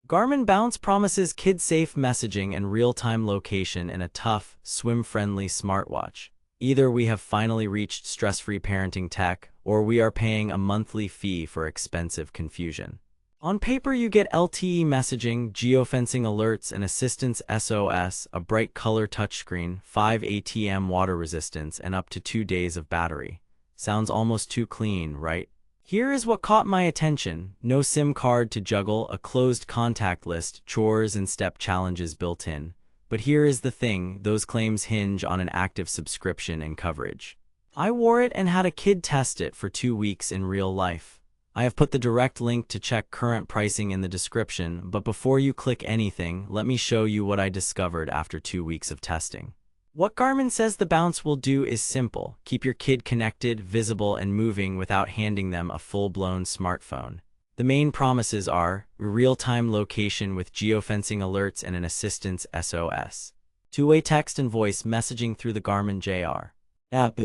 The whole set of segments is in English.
Garmin Bounce promises kid-safe messaging and real-time location in a tough, swim-friendly smartwatch. Either we have finally reached stress-free parenting tech, or we are paying a monthly fee for expensive confusion. On paper, you get LTE messaging, geofencing alerts, and assistance SOS, a bright color touchscreen, 5 ATM water resistance, and up to 2 days of battery. Sounds almost too clean, right? Here is what caught my attention. No SIM card to juggle, a closed contact list, chores and step challenges built in. But here is the thing, those claims hinge on an active subscription and coverage. I wore it and had a kid test it for 2 weeks in real life. I have put the direct link to check current pricing in the description, but before you click anything, let me show you what I discovered after 2 weeks of testing. What Garmin says the Bounce will do is simple: keep your kid connected, visible, and moving without handing them a full-blown smartphone. The main promises are real-time location with geofencing alerts and an assistance SOS. Two-way text and voice messaging through the Garmin JR app.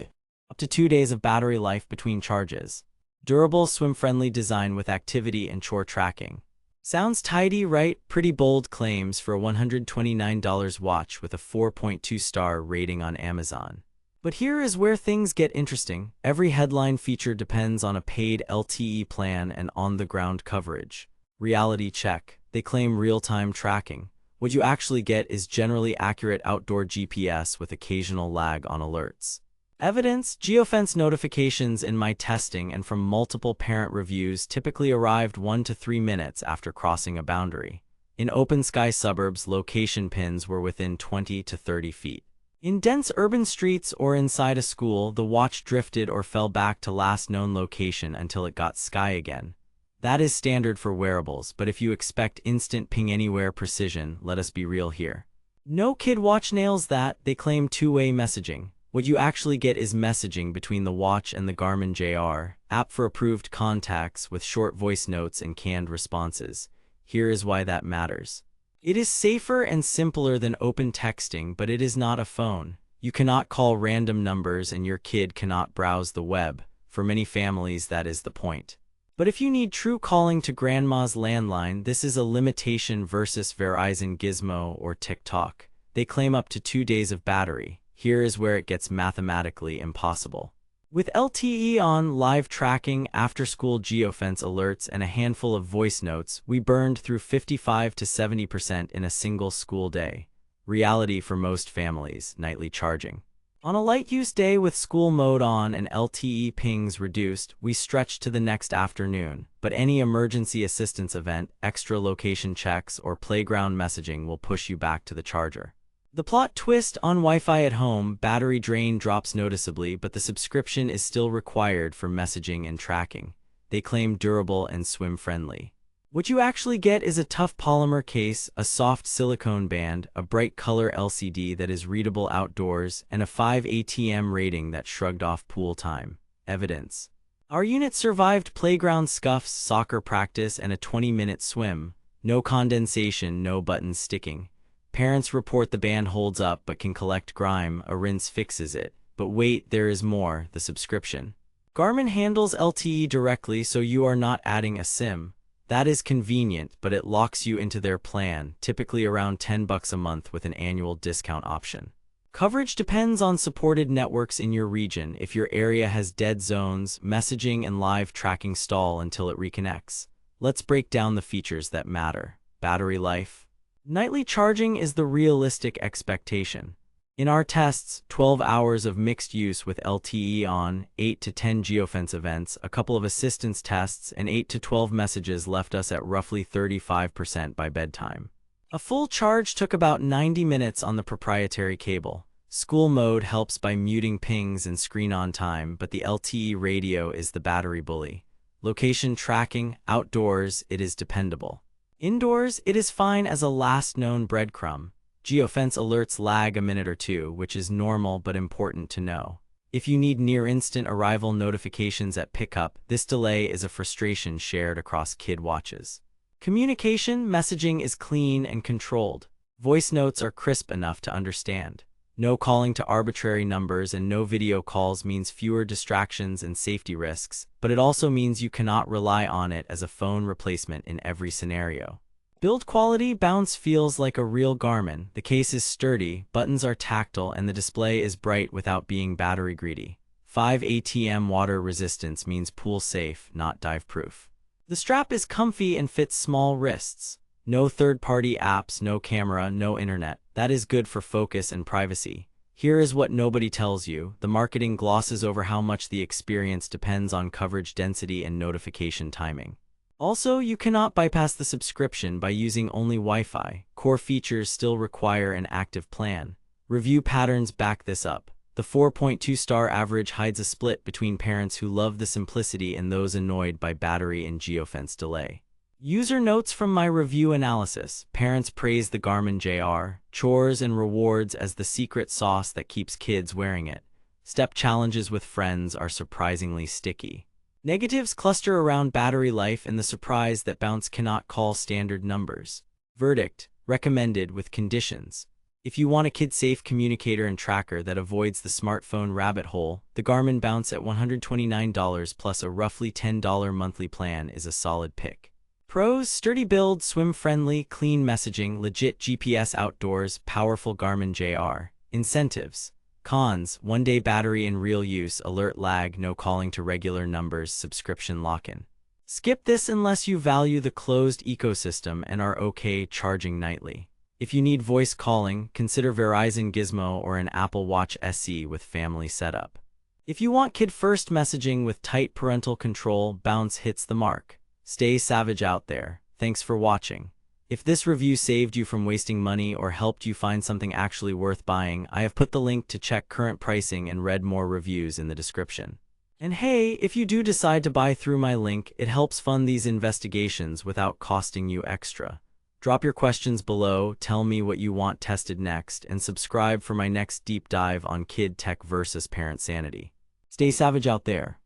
Up to 2 days of battery life between charges. Durable, swim-friendly design with activity and chore tracking. Sounds tidy, right? Pretty bold claims for a $129 watch with a 4.2-star rating on Amazon. But here is where things get interesting. Every headline feature depends on a paid LTE plan and on-the-ground coverage. Reality check. They claim real-time tracking. What you actually get is generally accurate outdoor GPS with occasional lag on alerts. Evidence: geofence notifications in my testing and from multiple parent reviews typically arrived 1 to 3 minutes after crossing a boundary. In open-sky suburbs, location pins were within 20 to 30 feet. In dense urban streets or inside a school, the watch drifted or fell back to last known location until it got sky again. That is standard for wearables, but if you expect instant ping-anywhere precision, let us be real here. No kid watch nails that. They claim two-way messaging. What you actually get is messaging between the watch and the Garmin JR app for approved contacts with short voice notes and canned responses. Here is why that matters. It is safer and simpler than open texting, but it is not a phone. You cannot call random numbers and your kid cannot browse the web. For many families, that is the point. But if you need true calling to grandma's landline, this is a limitation versus Verizon Gizmo or TikTok. They claim up to 2 days of battery. Here is where it gets mathematically impossible. With LTE on, live tracking, after-school geofence alerts, and a handful of voice notes, we burned through 55 to 70% in a single school day. Reality for most families: nightly charging. On a light-use day with school mode on and LTE pings reduced, we stretched to the next afternoon, but any emergency assistance event, extra location checks, or playground messaging will push you back to the charger. The plot twist: on Wi-Fi at home, battery drain drops noticeably, but the subscription is still required for messaging and tracking. They claim durable and swim-friendly. What you actually get is a tough polymer case, a soft silicone band, a bright color LCD that is readable outdoors, and a 5 ATM rating that shrugged off pool time. Evidence: our unit survived playground scuffs, soccer practice, and a 20-minute swim. No condensation, no buttons sticking. Parents report the band holds up but can collect grime. A rinse fixes it. But wait, there is more: the subscription. Garmin handles LTE directly, so you are not adding a SIM. That is convenient, but it locks you into their plan, typically around $10 a month with an annual discount option. Coverage depends on supported networks in your region. If your area has dead zones, messaging and live tracking stall until it reconnects. Let's break down the features that matter. Battery life. Nightly charging is the realistic expectation. In our tests, 12 hours of mixed use with LTE on, 8 to 10 geofence events, a couple of assistance tests, and 8 to 12 messages left us at roughly 35% by bedtime. A full charge took about 90 minutes on the proprietary cable. School mode helps by muting pings and screen on time, but the LTE radio is the battery bully. Location tracking: outdoors, it is dependable. Indoors, it is fine as a last known breadcrumb. Geofence alerts lag a minute or two, which is normal but important to know. If you need near-instant arrival notifications at pickup, this delay is a frustration shared across kid watches. Communication: messaging is clean and controlled. Voice notes are crisp enough to understand. No calling to arbitrary numbers and no video calls means fewer distractions and safety risks, but it also means you cannot rely on it as a phone replacement in every scenario. Build quality. Bounce feels like a real Garmin. The case is sturdy, buttons are tactile, and the display is bright without being battery greedy. 5 ATM water resistance means pool safe, not dive proof. The strap is comfy and fits small wrists. No third-party apps, no camera, no internet. That is good for focus and privacy. Here is what nobody tells you. The marketing glosses over how much the experience depends on coverage density and notification timing. Also, you cannot bypass the subscription by using only Wi-Fi. Core features still require an active plan. Review patterns back this up. The 4.2-star average hides a split between parents who love the simplicity and those annoyed by battery and geofence delay. User notes from my review analysis. Parents praise the Garmin JR, chores and rewards as the secret sauce that keeps kids wearing it. Step challenges with friends are surprisingly sticky. Negatives cluster around battery life and the surprise that Bounce cannot call standard numbers. Verdict: recommended with conditions. If you want a kid-safe communicator and tracker that avoids the smartphone rabbit hole, the Garmin Bounce at $129 plus a roughly $10 monthly plan is a solid pick. Pros: sturdy build, swim-friendly, clean messaging, legit GPS outdoors, powerful Garmin JR. Incentives. Cons: one-day battery in real use, alert lag, no calling to regular numbers, subscription lock-in. Skip this unless you value the closed ecosystem and are okay charging nightly. If you need voice calling, consider Verizon Gizmo or an Apple Watch SE with family setup. If you want kid-first messaging with tight parental control, Bounce hits the mark. Stay savage out there. Thanks for watching. If this review saved you from wasting money or helped you find something actually worth buying, I have put the link to check current pricing and read more reviews in the description. And hey, if you do decide to buy through my link, it helps fund these investigations without costing you extra. Drop your questions below, tell me what you want tested next, and subscribe for my next deep dive on kid tech versus parent sanity. Stay savage out there.